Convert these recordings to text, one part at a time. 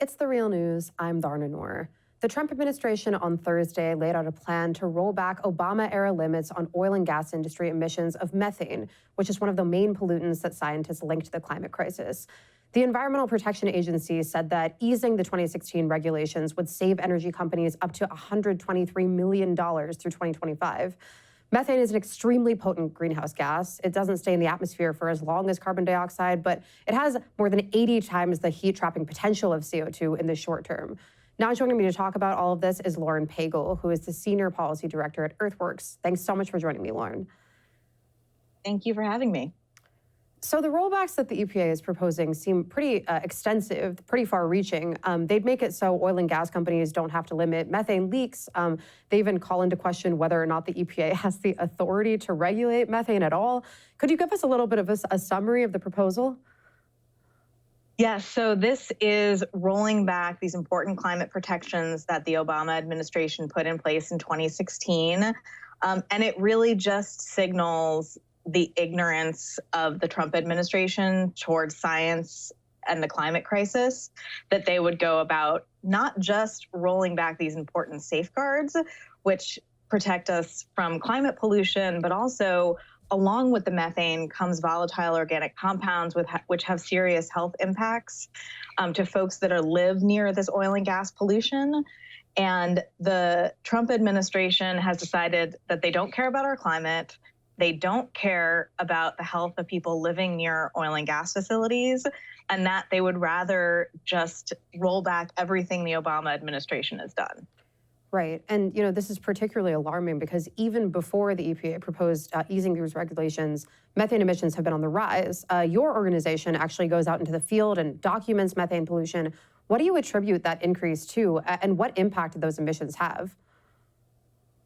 It's the real news. I'm Dharna Noor. The Trump administration on Thursday laid out a plan to roll back Obama-era limits on oil and gas industry emissions of methane, which is one of the main pollutants that scientists link to the climate crisis. The Environmental Protection Agency said that easing the 2016 regulations would save energy companies up to $123 million through 2025. Methane is an extremely potent greenhouse gas. It doesn't stay in the atmosphere for as long as carbon dioxide, but it has more than 80 times the heat-trapping potential of CO2 in the short term. Now joining me to talk about all of this is Lauren Pagel, who is the Senior Policy Director at EarthWorks. Thanks so much for joining me, Lauren. Thank you for having me. So the rollbacks that the EPA is proposing seem pretty extensive, pretty far-reaching. They'd make it so oil and gas companies don't have to limit methane leaks. They even call into question whether or not the EPA has the authority to regulate methane at all. Could you give us a little bit of a summary of the proposal? Yes, so this is rolling back these important climate protections that the Obama administration put in place in 2016. And it really just signals the ignorance of the Trump administration towards science and the climate crisis, that they would go about not just rolling back these important safeguards, which protect us from climate pollution, but also along with the methane comes volatile organic compounds which have serious health impacts to folks that live near this oil and gas pollution. And the Trump administration has decided that they don't care about our climate. They don't care about the health of people living near oil and gas facilities, and that they would rather just roll back everything the Obama administration has done. Right. And, this is particularly alarming because even before the EPA proposed easing these regulations, methane emissions have been on the rise. Your organization actually goes out into the field and documents methane pollution. What do you attribute that increase to, and what impact do those emissions have?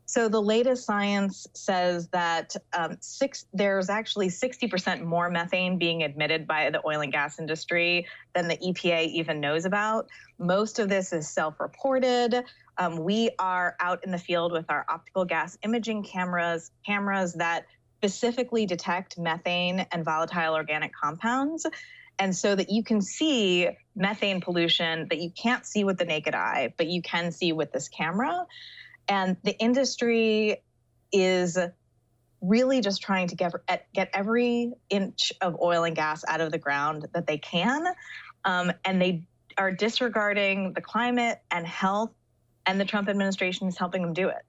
So the latest science says that there's actually 60% more methane being emitted by the oil and gas industry than the EPA even knows about. Most of this is self-reported. We are out in the field with our optical gas imaging cameras that specifically detect methane and volatile organic compounds. And so that you can see methane pollution that you can't see with the naked eye, but you can see with this camera. And the industry is really just trying to get every inch of oil and gas out of the ground that they can. And they are disregarding the climate and health, and the Trump administration is helping them do it.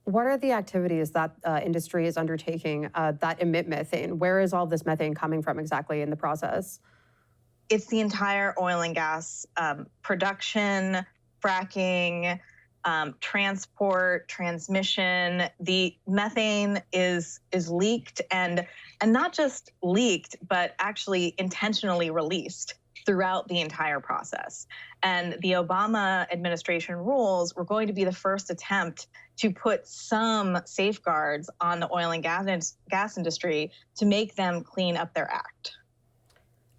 What are the activities that industry is undertaking that emit methane? Where is all this methane coming from exactly in the process? It's the entire oil and gas production, fracking, transport, transmission. The methane is leaked and not just leaked, but actually intentionally released throughout the entire process. And the Obama administration rules were going to be the first attempt to put some safeguards on the oil and gas industry to make them clean up their act.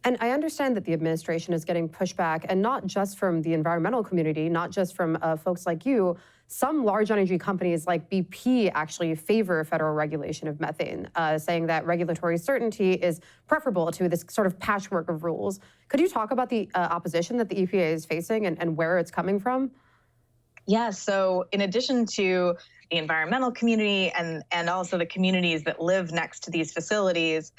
And I understand that the administration is getting pushback, and not just from the environmental community, not just from folks like you. Some large energy companies like BP actually favor federal regulation of methane, saying that regulatory certainty is preferable to this sort of patchwork of rules. Could you talk about the opposition that the EPA is facing and where it's coming from? Yes, so in addition to the environmental community and also the communities that live next to these facilities,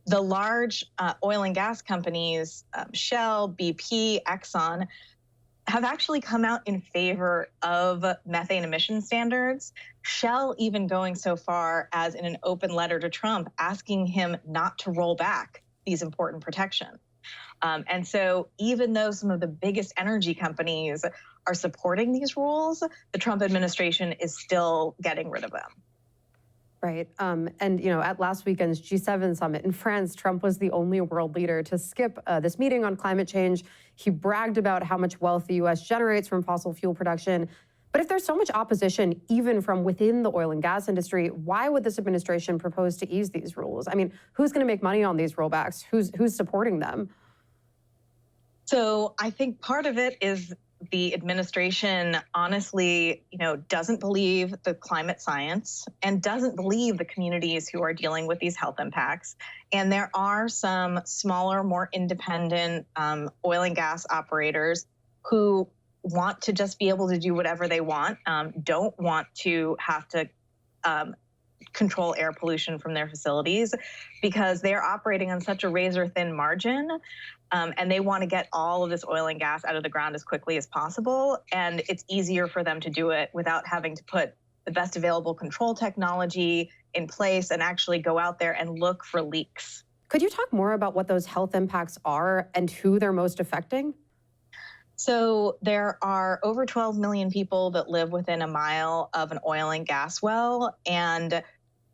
the large oil and gas companies, Shell, BP, Exxon, have actually come out in favor of methane emission standards. Shell even going so far as in an open letter to Trump asking him not to roll back these important protections. And so even though some of the biggest energy companies are supporting these rules, the Trump administration is still getting rid of them. Right. And, at last weekend's G7 summit in France, Trump was the only world leader to skip this meeting on climate change. He bragged about how much wealth the U.S. generates from fossil fuel production. But if there's so much opposition, even from within the oil and gas industry, why would this administration propose to ease these rules? I mean, who's going to make money on these rollbacks? Who's supporting them? So I think part of it is the administration honestly, doesn't believe the climate science and doesn't believe the communities who are dealing with these health impacts. And there are some smaller, more independent oil and gas operators who want to just be able to do whatever they want, don't want to have to control air pollution from their facilities because they're operating on such a razor thin margin, and they want to get all of this oil and gas out of the ground as quickly as possible. And it's easier for them to do it without having to put the best available control technology in place and actually go out there and look for leaks. Could you talk more about what those health impacts are and who they're most affecting? So there are over 12 million people that live within a mile of an oil and gas well, and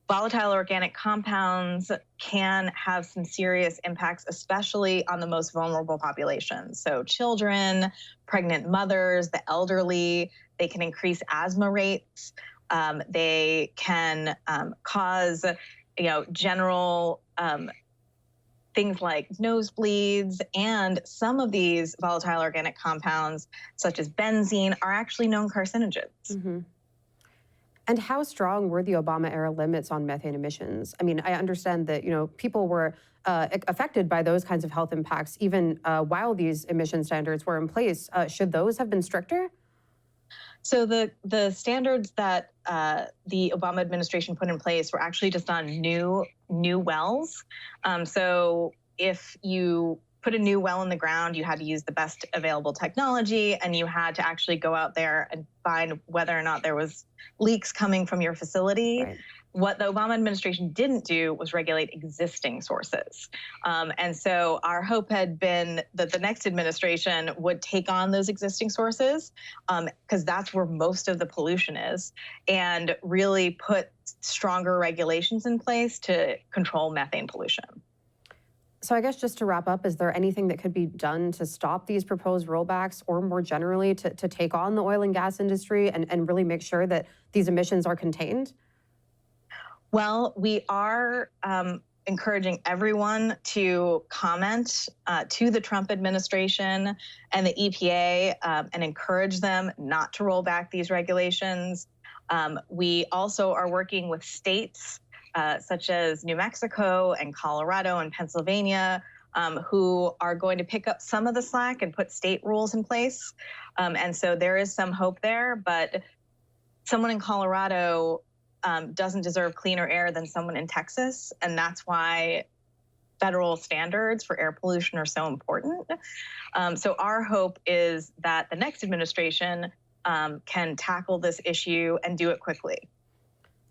volatile organic compounds can have some serious impacts, especially on the most vulnerable populations. So children, pregnant mothers, the elderly. They can increase asthma rates. They can cause, general things like nosebleeds, and some of these volatile organic compounds, such as benzene, are actually known carcinogens. Mm-hmm. And how strong were the Obama-era limits on methane emissions? I mean, I understand that, people were affected by those kinds of health impacts even while these emission standards were in place. Should those have been stricter? So the standards that the Obama administration put in place were actually just on new wells. So if you put a new well in the ground, you had to use the best available technology, and you had to actually go out there and find whether or not there was leaks coming from your facility. Right. What the Obama administration didn't do was regulate existing sources. And so our hope had been that the next administration would take on those existing sources, because that's where most of the pollution is, and really put stronger regulations in place to control methane pollution. So I guess just to wrap up, is there anything that could be done to stop these proposed rollbacks, or more generally to take on the oil and gas industry and really make sure that these emissions are contained? Well, we are encouraging everyone to comment to the Trump administration and the EPA and encourage them not to roll back these regulations. We also are working with states such as New Mexico and Colorado and Pennsylvania, who are going to pick up some of the slack and put state rules in place. And so there is some hope there, but someone in Colorado doesn't deserve cleaner air than someone in Texas. And that's why federal standards for air pollution are so important. So our hope is that the next administration can tackle this issue and do it quickly.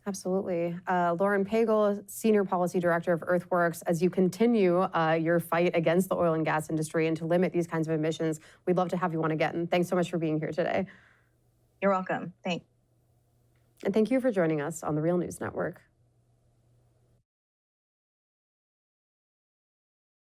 Absolutely. Lauren Pagel, Senior Policy Director of EarthWorks, as you continue your fight against the oil and gas industry and to limit these kinds of emissions, we'd love to have you on again. Thanks so much for being here today. You're welcome. Thanks. And thank you for joining us on the Real News Network.